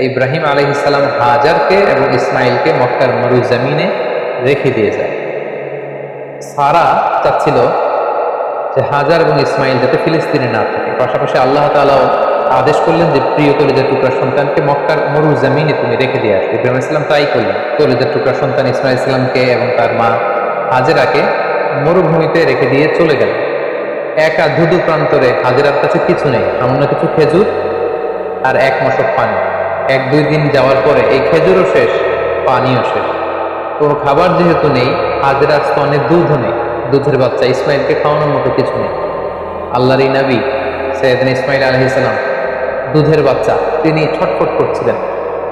ইব্রাহিম আলাইহিস সালাম হাজারকে এবং ইসমাইলকে মক্কার মরুজমিনে রেখে দিয়ে যায়। সারা চাচ্ছিল যে হাজার এবং ইসমাইল যাতে ফিলিস্তিনে না থাকে। পাশাপাশি আল্লাহ তাআলাও আদেশ করলেন যে প্রিয় কলিজার টুকরা সন্তানকে মক্কার মরুজমিনে তুমি রেখে দিয়ে আসবে। ইব্রাহিম ইসলাম তাই করলেন। কলিজার টুকরা সন্তান ইসমাইল ইসলামকে এবং তার মা হাজেরাকে মরুভূমিতে রেখে দিয়ে চলে গেলেন। একা ধুধু প্রান্তরে হাজেরার কাছে কিছু নেই, সামান্য কিছু খেজুর আর এক মশক পানি। 1-2 দিন যাওয়ার পরে এই খেজুরও শেষ, পানিও শেষ। কোনো খাবার যেহেতু নেই, হাজেরার স্তনে দুধও নেই, দুধের বাচ্চা ইসমাইলকে খাওয়ানোর মতো কিছু নেই। আল্লাহর এই নবী সৈয়দনা ইসমাইল আলাইহিস সালাম দুধের বাচ্চা, তিনি ছটফট করছিলেন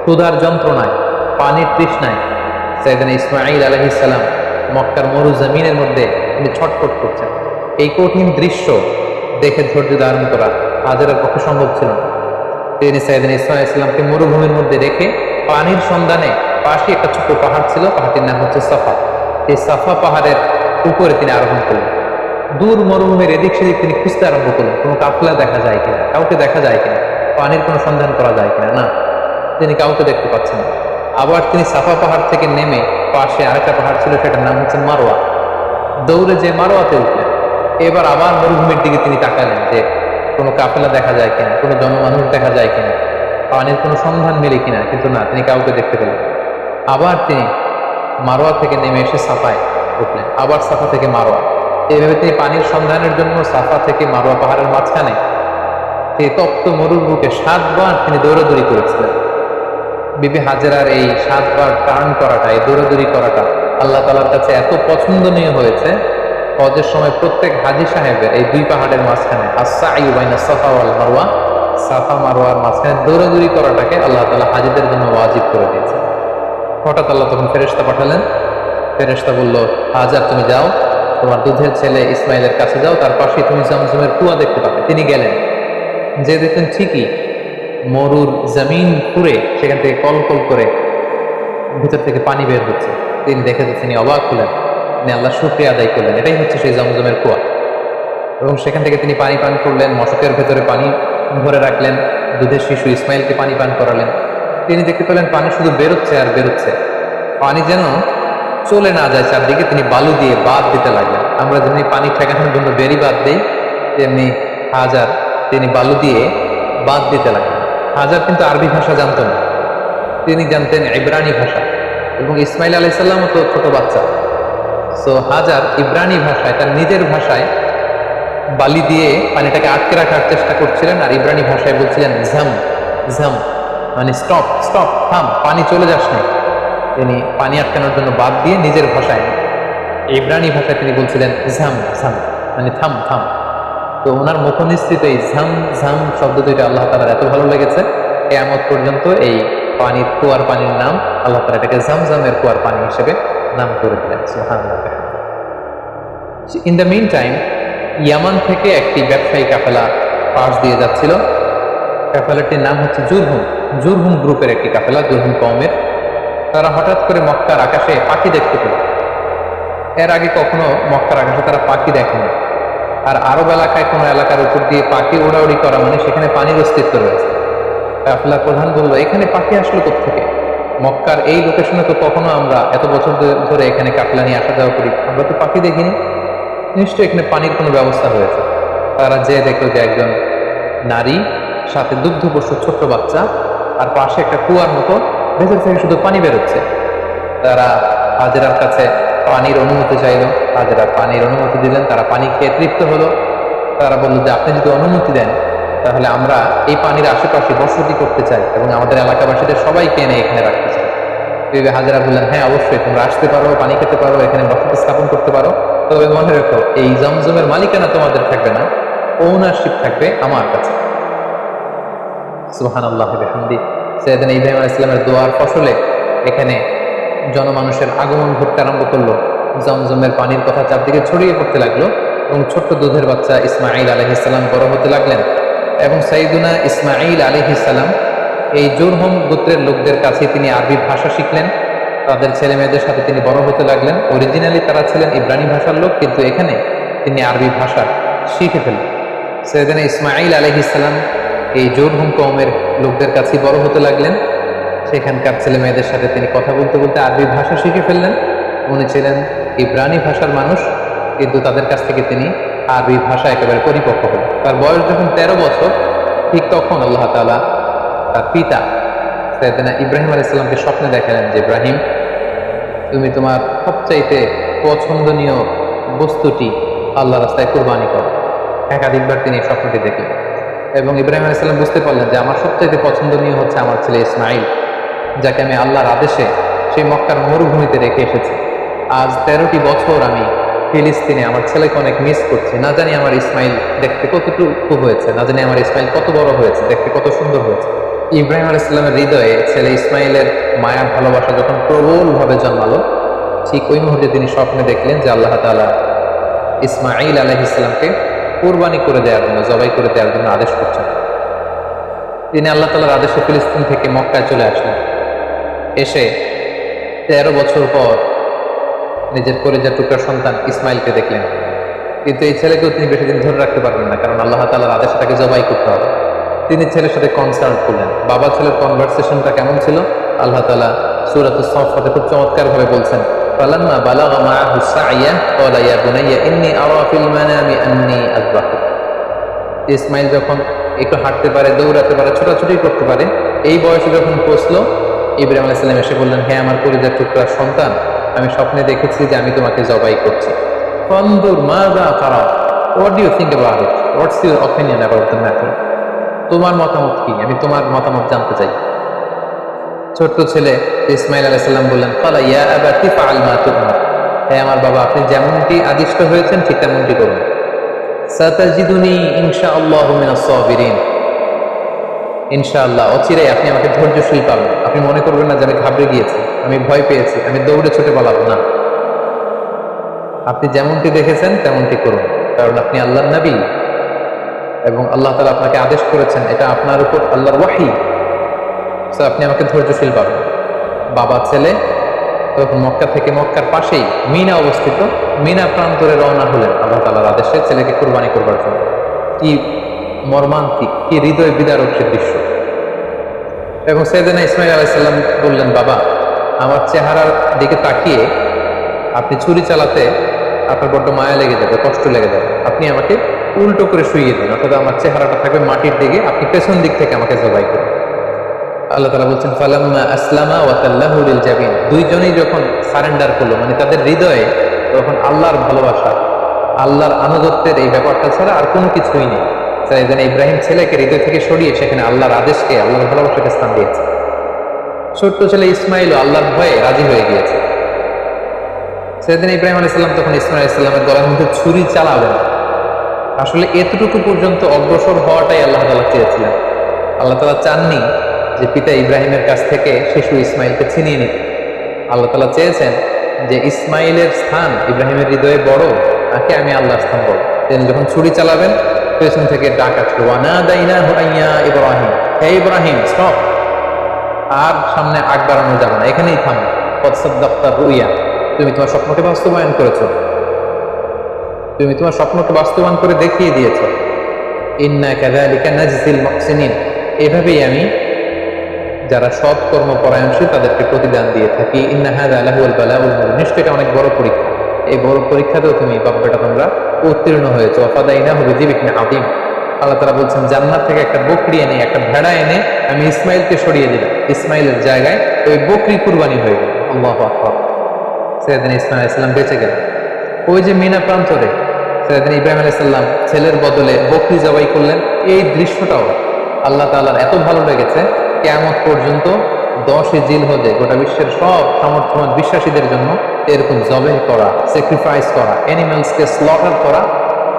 ক্ষুধার যন্ত্রণায়, পানির তৃষ্ণায়। সৈয়দনা ইসমাইল আলাইহিস সালাম মক্কার মরুজমিনের মধ্যে তিনি ছটফট করছেন। এই কঠিন দৃশ্য দেখে ধৈর্য ধারণ করা হাজেরার পক্ষে সম্ভব ছিল না। তিনি সৈয়দনা ইসমাইল ইসলামকে মরুভূমির মধ্যে রেখে পানির সন্ধানে পাশে একটা ছোট পাহাড় ছিল, পাহাড়টির নাম হচ্ছে সাফা। এই সাফা পাহাড়ের উপরে তিনি আরোহণ করলেন। দূর মরুভূমির এদিক সেদিক তিনি খুঁজতে আরম্ভ করলেন, কোনো কাফেলা দেখা যায় কিনা, কাউকে দেখা যায় কিনা, পানির কোনো সন্ধান করা যায় কিনা। না, তিনি কাউকে দেখতে পাচ্ছেন না। আবার তিনি সাফা পাহাড় থেকে নেমে পাশে আরেকটা পাহাড় ছিল, সেটার নাম হচ্ছে মারোয়া। দৌড়ে যে মারোয়াতে উঠলেন। এবার আবার মরুভূমির দিকে তিনি তাকালেন যে কোনো কাফেলা দেখা যায় কিনা, কোনো জনমানুষ দেখা যায় কিনা, পানির কোনো সন্ধান মেলে কিনা, কিন্তু না, তিনি কাউকে দেখতে পেলেন। আবার তিনি মারোয়া থেকে নেমে এসে সাফায় উঠলেন, আবার সাফা থেকে মারোয়া। এইভাবে তিনি পানির সন্ধানের জন্য সাফা থেকে মারোয়া পাহাড়ের মাঝখানে এই তপ্ত মরুর বুকে 7 বার তিনি দৌড়াদৌড়ি করেছিলেন। বিবি হাজেরার এই 7 বার টার্ন করাটা, এই দৌড়াদৌড়ি করাটা আল্লাহ তাআলার কাছে এত পছন্দনীয় হয়েছে। হজের সময় প্রত্যেক হাজী সাহেবের এই 2 পাহাড়ের মাঝখানে আস-সা'য়ু বাইনা সাফা ওয়াল মারওয়া, সাফা মারওয়ার মাঝখানে দৌড়াদৌড়ি করাটাকে আল্লাহ তাআলা হাজীদের জন্য ওয়াজিব করে দিয়েছে। হঠাৎ আল্লাহ তখন ফেরেশতা পাঠালেন। ফেরেশতা বলল, হাজার তুমি যাও, তোমার দুধের ছেলে ইসমাইলের কাছে যাও, তার পাশে তুমি জমজমের কুয়া দেখতে পাবে। তিনি গেলেন, যে দেখলেন ঠিকই মরুর জমিন পুড়ে সেখান থেকে কল কল করে ভিতর থেকে পানি বের হচ্ছে। তিনি দেখে তিনি অবাক হলেন, তিনি আল্লাহ শুকরিয়া আদায় করলেন। এটাই হচ্ছে সেই জমজমের কুয়া। এবং সেখান থেকে তিনি পানি পান করলেন, মশকের ভেতরে পানি ভরে রাখলেন, দুধের শিশু ইসমাইলকে পানি পান করালেন। তিনি দেখতে পেলেন পানি শুধু বেরোচ্ছে আর বেরোচ্ছে, পানি যেন চলে না যায় চারদিকে। তিনি বালু দিয়ে বাঁধ দিতে লাগলেন। আমরা যেমনি পানি ঠেকানোর জন্য বেরি বাঁধ দিই, তেমনি হাজার তিনি বালু দিয়ে বাঁধ দিতে লাগলেন। হাজার কিন্তু আরবি ভাষা জানতেন না, তিনি জানতেন ইব্রানি ভাষা, এবং ইসমাইল আলাইহিস সালামও তো ছোট বাচ্চা। সো হাজার ইব্রানি ভাষায়, তার নিজের ভাষায় বালি দিয়ে পানিটাকে আটকে রাখার চেষ্টা করছিলেন, আর ইব্রানি ভাষায় বলছিলেন ঝাম ঝাম, মানে স্টপ স্টপ, থাম, পানি চলে যাস না। তিনি পানি আটকানোর জন্য বাদ দিয়ে নিজের ভাষায়, ইব্রানি ভাষায় তিনি বলছিলেন ঝাম ঝাম, মানে থাম থাম। তো ওনার মুখনিসৃত এই ঝাম ঝাম শব্দ দুইটা আল্লাহ তাআলার এত ভালো লেগেছে, কিয়ামত পর্যন্ত এই পানির কুয়ার পানির নাম আল্লাহ তাআলা এটাকে জামজামের কুয়ার পানি হিসেবে নাম করে দিলেন। সুবহানাল্লাহ। ইন দ্য মিন টাইম ইয়ামান থেকে একটি ব্যবসায়ী কাফেলা পাশ দিয়ে যাচ্ছিল। কাফেলাটির নাম হচ্ছে জুরহুম। জুরহুম গ্রুপের একটি কাফেলা, জুরহুম কওমের। তারা হঠাৎ করে মক্কার আকাশে পাখি দেখতে পেল। এর আগে কখনো মক্কার আকাশে তারা পাখি দেখেনি। আর আরব এলাকায় কোনো এলাকার উপর দিয়ে পাখি উড়াউড়ি করা মানে সেখানে পানির অস্তিত্ব রয়েছে। কাফেলার প্রধান বলল, এখানে পাখি আসলো কোত্থেকে? মক্কার এই লোকেশনে তো কখনো আমরা এত বছর ধরে এখানে কাফেলা নিয়ে আসা যাওয়া করি, আমরা তো পাখি দেখিনি, নিশ্চয়ই এখানে পানির কোনো ব্যবস্থা রয়েছে। তারা যে দেখলো যে একজন নারী, সাথে দুগ্ধপোষ্য ছোট্ট বাচ্চা, আর পাশে একটা কুয়ার মতো, ভেতর থেকে শুধু পানি বেরোচ্ছে। তারা হাজেরার কাছে পানির অনুমতি চাইল, হাজেরা পানির অনুমতি দিলেন। তারা পানি খেয়ে তৃপ্ত হলো। তারা বললো যে আপনি যদি অনুমতি দেন তাহলে আমরা এই পানির আশেপাশে বসতি করতে চাই এবং আমাদের এলাকাবাসীদের সবাইকে এনে এখানে রাখতে চাই। বিবি হাজেরা বললেন, হ্যাঁ অবশ্যই, তোমরা আসতে পারো, পানি খেতে পারো, এখানে বসতি স্থাপন করতে পারো, তবে মনে রেখো এই জমজমের মালিকানা তোমাদের থাকবে না, ওনারশিপ থাকবে আমার কাছে। সুবহানাল্লাহ ওয়া বিহামদিহি। সাইয়েদনা ইব্রাহিম আলাইহিস সালামের দোয়ার ফসলে এখানে জনমানুষের আগমন ঘটতে আরম্ভ করলো। জমজমের পানির কথা চারদিকে ছড়িয়ে পড়তে লাগলো, এবং ছোট্ট দুধের বাচ্চা ইসমাঈল আলাইহিস সালাম বড় হতে লাগলেন। এবং সাইয়েদনা ইসমাঈল আলাইহিস সালাম এই জুরহুম গোত্রের লোকদের কাছে তিনি আরবি ভাষা শিখলেন। তাদের ছেলে মেয়েদের সাথে তিনি বড় হতে লাগলেন। অরিজিনালি তারা ছিলেন ইব্রানি ভাষার লোক, কিন্তু এখানে তিনি আরবি ভাষা শিখে ফেললেন। সাইয়েদনা ইসমাঈল আলাইহিস সালাম এই জুরহুম কওমের লোকদের কাছে বড় হতে লাগলেন। সেখানকার ছেলে মেয়েদের সাথে তিনি কথা বলতে বলতে আরবি ভাষা শিখে ফেললেন। উনি ছিলেন ইব্রানি ভাষার মানুষ, কিন্তু তাদের কাছ থেকে তিনি আরবি ভাষা একেবারে পরিপক্ক হলেন। তার বয়স যখন 13 বছর, ঠিক তখন আল্লাহ তাআলা তার পিতা সাইয়েদনা ইব্রাহিম আলাইহিস সালামকে স্বপ্নে দেখালেন যে, ইব্রাহিম, তুমি তোমার সবচাইতে পছন্দনীয় বস্তুটি আল্লাহ রাস্তায় কুরবানি করো। একাধিকবার তিনি স্বপ্নটি দেখলেন এবং ইব্রাহিম আলাইহিস সালাম বুঝতে পারলেন যে আমার সবচাইতে পছন্দনীয় হচ্ছে আমার ছেলে ইসমাইল, যাকে আমি আল্লাহর আদেশে সেই মক্কার মরুভূমিতে রেখে এসেছি। আজ 13টি বছর আমি ফিলিস্তিনে আমার ছেলেকে অনেক মিস করছি। না জানি আমার ইসমাইল দেখতে কতটুকু হয়েছে, না জানি আমার ইসমাইল কত বড় হয়েছে, দেখতে কত সুন্দর হয়েছে। ইব্রাহিম আলাইহিস সালামের হৃদয়ে ছেলে ইসমাইলের মায়া ভালোবাসা যখন প্রবলভাবে জন্মালো, ঠিক ওই মুহূর্তে তিনি স্বপ্নে দেখলেন যে আল্লাহ তাআলা ইসমাইল আলাইহিস সালামকে কুরবানি করে দেওয়ার জন্য, জবাই করে দেওয়ার জন্য আদেশ করছেন। তিনি আল্লাহ তাআলার আদেশে ফিলিস্তিন থেকে মক্কায় চলে আসলেন। এসে 13 বছর পর নিজের কলিজার টুকরা সন্তান ইসমাইলকে দেখলেন, কিন্তু এই ছেলেকেও তিনি বেশি দিন ধরে রাখতে পারবেন না, কারণ আল্লাহ তাআলার আদেশে তাকে জবাই করতে হবে। তিনি ছেলের সাথে কনসাল্ট করলেন। বাবা ছেলের কনভারসেশনটা কেমন ছিল আল্লাহ তাআলা সূরাতুস সাফফাতে খুব চমৎকার ভাবে বলছেন, ফালাম্মা বালাগা মাআহু সা'য়া ক্বালা ইয়া বুনাইয়া ইন্নী আরা ফিল মানামি আন্নী আযবাহু। ইসমাইল যখন একটু হাঁটতে পারে, দৌড়াতে পারে, ছোটাছুটি করতে পারে, এই বয়সে যখন পৌঁছলো, ইব্রাহিম আলাইহিস সালাম এসে বললেন, হে আমার কলিজার টুকরা সন্তান, আমি স্বপ্নে দেখেছি যে আমি তোমাকে জবাই করছি। ফানদুর মাযা তারা, what do you think about it, what's your opinion about the matter, তোমার মতামত কি, আমি তোমার মতামত জানতে চাই। ছোট্ট ছেলে ইসমাইল আলাইহিস সালাম বললেন, ক্বালা ইয়া আবাতি ফাআল মা তু'মার, হে আমার বাবা, আপনি যেমনটি আদিষ্ট হয়েছেন ঠিক তেমনটি করুন। সাতাজিদুনি ইনশাআল্লাহু মিনাস সাবিরিন, ইনশাআল্লাহ অচিরেই আপনি আমাকে ধৈর্যশীল পাবেন। আপনি মনে করবেন না যে আমি ঘাবড়ে গিয়েছি, আমি ভয় পেয়েছি, আমি দৌড়ে ছুটে পালাবো না। আপনি যেমনটি দেখেছেন তেমনটি করুন, কারণ আপনি আল্লাহর নবী এবং আল্লাহ তাআলা আপনাকে আদেশ করেছেন, এটা আপনার উপর আল্লাহর ওয়াহী। সো আপনি আমাকে ধৈর্যশীল পাবেন। বাবা ছেলে তখন মক্কা থেকে, মক্কার পাশেই মিনা অবস্থিত, মিনা প্রান্তরে রওনা হলেন আল্লাহ তাআলার আদেশে ছেলেকে কুরবানি করবার জন্য। কি মর্মান্তিক, কি হৃদয় বিদারক সে দৃশ্য। এবং সাইয়েদনা ইসমাইল আলাইহিস সালাম বললেন, বাবা, আমার চেহারার দিকে তাকিয়ে আপনি ছুরি চালাতে আপনার বড্ড মায়া লেগে যাবে, কষ্ট লেগে যাবে, আপনি আমাকে উল্টো করে শুইয়ে দিন, অর্থাৎ আমার চেহারাটা থাকবে মাটির দিকে, আপনি পেছন দিক থেকে আমাকে জবাই করুন। আল্লাহ তাআলা বলছেন, ফালাম্মা আসলামা ওয়া তাল্লাহু লিল জাবিন, দুইজনেই যখন সারেন্ডার করলো, মানে তাদের হৃদয়ে তখন আল্লাহর ভালোবাসা, আল্লাহর আনুগত্যের এই ব্যাপারটা ছাড়া আর কোনো কিছুই নেই। সাইয়েদনা ইব্রাহিম ছেলেকে হৃদয় থেকে সরিয়ে সেখানে আল্লাহর আদেশকে, আল্লাহর ভালোবাসাকে স্থান দিয়েছে। ছোট্ট ছেলে ইসমাইলও আল্লাহর ভয়ে রাজি হয়ে গিয়েছে। সাইয়েদনা ইব্রাহিম আলাইহিস সালাম তখন ইসমাইল আলাইহিস সালামের গলার মধ্যে ছুরি চালাবেন। আসলে এতটুকু পর্যন্ত অগ্রসর হওয়াটাই আল্লাহ তাআলা চেয়েছিলেন। আল্লাহ তাআলা চাননি যে পিতা ইব্রাহিমের কাছ থেকে শিশু ইসমাইলকে ছিনিয়ে নিতে। আল্লাহ তাআলা চেয়েছেন যে ইসমাইলের স্থান ইব্রাহিমের হৃদয়ে বড়, নাকি আমি আল্লাহর স্থান বড়। তিনি যখন ছুরি চালাবেন, পেছন থেকে ডাক আসলো, ওয়ানাদাইনাহু আইয়া ইব্রাহিম, হে ইব্রাহিম স্টপ, আর সামনে আগ বাড়ানো যাবে না, এখানেই থামো। কদ সাদ্দাক্তা রুইয়া, তুমি তোমার স্বপ্নকে বাস্তবায়ন করেছো, তুমি তোমার স্বপ্নকে বাস্তবায়ন করে দেখিয়ে দিয়েছো। ইন্না কাযালিকা নাজজিল মুহসিনিন, এভাবেই আমি যারা সৎ কর্ম পরায়ণশীল তাদেরকে প্রতিদান দিয়ে থাকি। ইন্না হাযা লাহুল বালাউল মুবিন, নিশ্চয়ই এটা অনেক বড় পরীক্ষা, এই বড় পরীক্ষাতেও তুমি বাপ্পাটা তোমরা উত্তীর্ণ হয়েছো। ওয়াফাদাইনাহু বিযিবহিন আযীম, আল্লাহ তাআলা বলছেন, জান্নাত থেকে একটা বকরি এনে, একটা ভেড়া এনে আমি ইসমাইলকে সরিয়ে দিলাম, ইসমাইলের জায়গায় ওই বকরি কুরবানি হয়ে গেল। আল্লাহু আকবার। সাইয়েদনা ইসমাইল আলাইহিস সালাম বেঁচে গেলেন। ওই যে মিনা প্রান্তরে সাইয়েদনা ইব্রাহিম আলাইহিস সালাম ছেলের বদলে বকরি জবাই করলেন, এই দৃশ্যটাও আল্লাহ তাআলার এত ভালো লেগেছে, কিয়ামত পর্যন্ত 10 জিলহজে গোটা বিশ্বের সব সমর্থমান বিশ্বাসীদের জন্য এরকম জবাই করা, স্যাক্রিফাইস করা, অ্যানিমালসকে স্লটার করা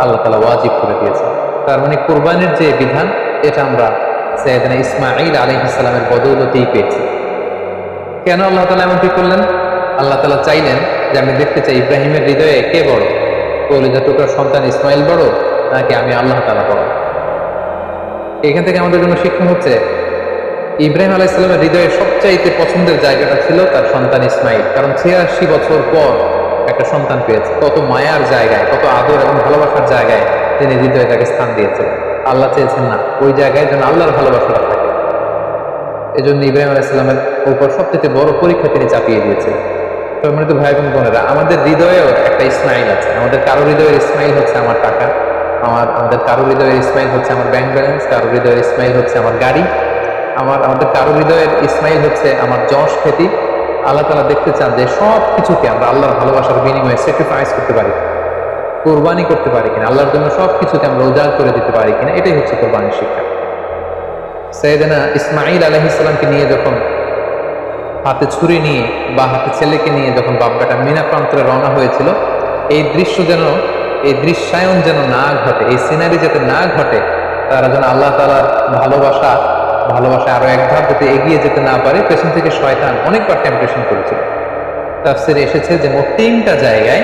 আল্লাহ তাআলা ওয়াজিব করে দিয়েছে। তার মানে কুরবানির যে বিধান, এটা আমরা সাইয়েদনা ইসমাঈল আলাইহিস সালামের বদৌলতেই পেয়েছি। কেন আল্লাহ তাআলা এমনটি করলেন? আল্লাহ তাআলা চাইলেন যে আমি দেখতে চাই ইব্রাহিমের হৃদয়ে কে বড়, কলিজার টুকরা সন্তান ইসমাইল বড়, নাকি আমি আল্লাহ তাআলা বড়। এখান থেকে আমাদের জন্য শিক্ষা হচ্ছে, ইব্রাহিম আলাইহিস সালামের হৃদয়ে সবচাইতে পছন্দের জায়গাটা ছিল তার সন্তান ইসমাইল, কারণ 86 বছর পর একটা সন্তান পেয়েছে। কত মায়ার জায়গায়, কত আদর এবং ভালোবাসার জায়গায় তিনি হৃদয়ে তাকে স্থান দিয়েছেন। আল্লাহ চেয়েছেন না ওই জায়গায় যেন আল্লাহর ভালোবাসাটা থাকে। এই জন্য ইব্রাহিম আলাইহিসসালামের উপর সবচেয়ে বড় পরীক্ষা তিনি চাপিয়ে দিয়েছিলেন। সম্মানিত ভাই এবং বোনেরা, আমাদের হৃদয়েও একটা ইসমাইল আছে। আমাদের কারো হৃদয়ের ইসমাইল হচ্ছে আমার টাকা, আমাদের কারো হৃদয়ের ইসমাইল হচ্ছে আমার ব্যাংক ব্যালেন্স, কারো হৃদয়ের ইসমাইল হচ্ছে আমার গাড়ি, আমাদের কারো হৃদয়ের ইসমাইল হচ্ছে আমার যশ খ্যাতি। আল্লাহ তাআলা দেখতে চান যে সব কিছুকে আমরা আল্লাহর ভালোবাসার বিনিময়ে স্যাক্রিফাইস করতে পারি, কোরবানি করতে পারি কিনা, আল্লাহর জন্য সব কিছুকে আমরা উজাড় করে দিতে পারি কিনা। এটাই হচ্ছে কোরবানির শিক্ষা। সাইয়েদনা ইসমাঈল আলাইহিস সালামকে নিয়ে যখন হাতে ছুরি নিয়ে বা হাতে ছেলেকে নিয়ে যখন বাপ বেটা মিনা প্রান্তরে রওনা হয়েছিল, এই দৃশ্যায়ন যেন না ঘটে, এই সিনারি যাতে না ঘটে, তারা যেন আল্লাহ তাআলার ভালোবাসা আরো এক ধাপ যাতে এগিয়ে যেতে না পারে, পেছন থেকে শয়তান অনেকবার টেম্পটেশন করেছিল। তাফসীরে এসেছে যে মোট 3টা জায়গায়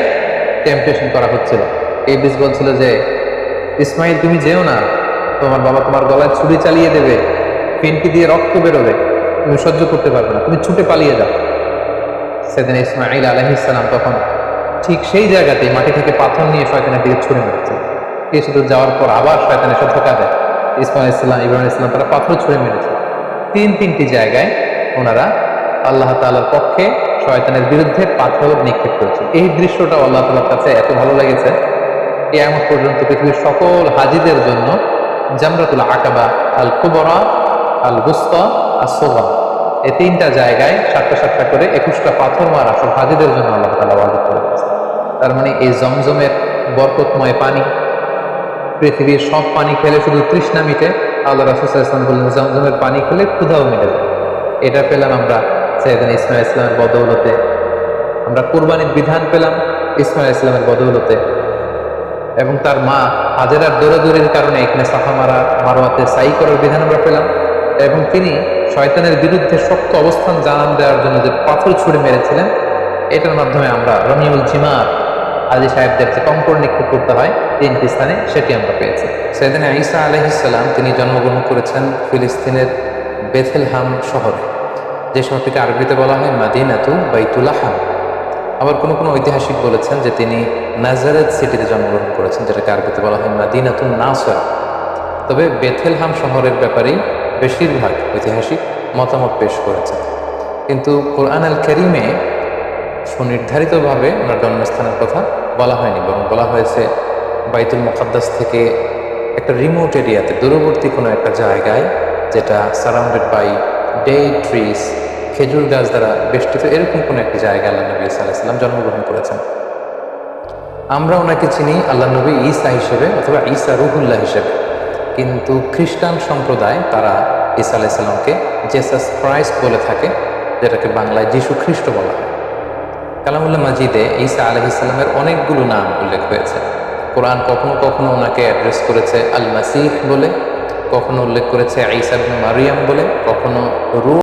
টেম্পটেশন করা হচ্ছিল। ইবলিস বলছিল যে ইসমাইল তুমি যেও না, তোমার বাবা তোমার গলায় ছুরি চালিয়ে দেবে, ফিনকি দিয়ে রক্ত বেরোবে, তুমি সহ্য করতে পারবে না, তুমি ছুটে পালিয়ে যাও। সেদিন ইসমাঈল আলাইহিস সালাম তখন ঠিক সেই জায়গাতেই মাটি থেকে পাথর নিয়ে শয়তানের দিকে ছুড়ে মেরেছে। কিছু দূর যাওয়ার পর আবার শয়তান এসে ধোঁকা দেয়। ইব্রাহিম ইসলাম তারা পাথর ছুঁড়ে মেরেছে। তিনটি জায়গায় ওনারা আল্লাহ তাআলার পক্ষে শয়তানের বিরুদ্ধে পাথর নিক্ষেপ করেছে। এই দৃশ্যটা আল্লাহ তাআলার কাছে এত ভালো লেগেছে, কিয়ামত পর্যন্ত পৃথিবীর সকল হাজীদের জন্য জামরাতুল আকাবা, আল কুবরা, আল বুসতা, আস-সুগরা, এই 3টা জায়গায় 7টা করে 21টা পাথর মারা সব হাজীদের জন্য আল্লাহ তাআলা ওয়াজিব করে দিয়েছে। তার মানে এই জমজমের বরকতময় পানি, পৃথিবীর সব পানি খেলে শুধু তৃষ্ণা মিটে, আল্লাহ রাসূল সাল্লাল্লাহু আলাইহি ওয়াসাল্লাম বললেন জমজমের পানি খেলে ক্ষুধাও মিটে যায়। এটা পেলাম আমরা সাইয়েদনা ইসমাঈল ইসলামের বদৌলতে, আমরা কুরবানির বিধান পেলাম ইসমাঈল ইসলামের বদৌলতে, এবং তার মা হাজেরার দৌড়াদৌড়ির কারণে এখানে সাফা মারওয়াতে সাই করার বিধান আমরা পেলাম, এবং তিনি শয়তানের বিরুদ্ধে শক্ত অবস্থান জানান দেওয়ার জন্য যে পাথর ছুঁড়ে মেরেছিলেন, এটার মাধ্যমে আমরা রমিউল জিমার হাজী সাহেবদের যে কঙ্কর নিক্ষেপ করতে হয় 3টি স্থানে, সেটি আমরা পেয়েছি। সাইয়েদনা ঈসা আলাইহিস সালাম তিনি জন্মগ্রহণ করেছেন ফিলিস্তিনের বেথলেহেম শহরে, যে শহরটিকে আরবিতে বলা হয় মাদিনাতু বাইতুল লাহম। আবার কোনো ঐতিহাসিক বলেছেন যে তিনি নাজারেত সিটিতে জন্মগ্রহণ করেছেন, যেটাকে আরবিতে বলা হয় মাদিনাতুন নাসরা। তবে বেথলেহেম শহরের ব্যাপারেই বেশিরভাগ ঐতিহাসিক মতামত পেশ করেছেন, কিন্তু কোরআন আল কারীমে সুনির্ধারিতভাবে ওনার জন্মস্থানের কথা বলা হয়নি, বরং বলা হয়েছে বাইতুল মুকাদ্দাস থেকে একটা রিমোট এরিয়াতে, দূরবর্তী কোনো একটা জায়গায়, যেটা সারাউন্ডেড বাই ডেড ট্রিজ, খেজুর গাছ দ্বারা বেষ্টিত, এরকম কোনো একটা জায়গায় আল্লাহ নবী সাল্লাল্লাহু আলাইহি ওয়াসাল্লাম জন্মগ্রহণ করেছেন। আমরা ওনাকে চিনি আল্লাহ নবী ঈসা হিসেবে অথবা ঈসা রুহুল্লাহ হিসেবে, কিন্তু খ্রিস্টান সম্প্রদায় তারা ঈসা আলাইহিস সালামকে জেসাস ক্রাইস্ট বলে থাকে, যেটাকে বাংলায় যীশু খ্রিস্ট বলা হয়। কালামুল্লাহ মাজিদে ঈসা আলাইহিস সালামের অনেকগুলো নাম উল্লেখ হয়েছে। কোরআন কখনো ওনাকে অ্যাড্রেস করেছে আল মাসিহ বলে, কখনো উল্লেখ করেছে ঈসা ইবনে মারিয়াম বলে, কখনো রূহ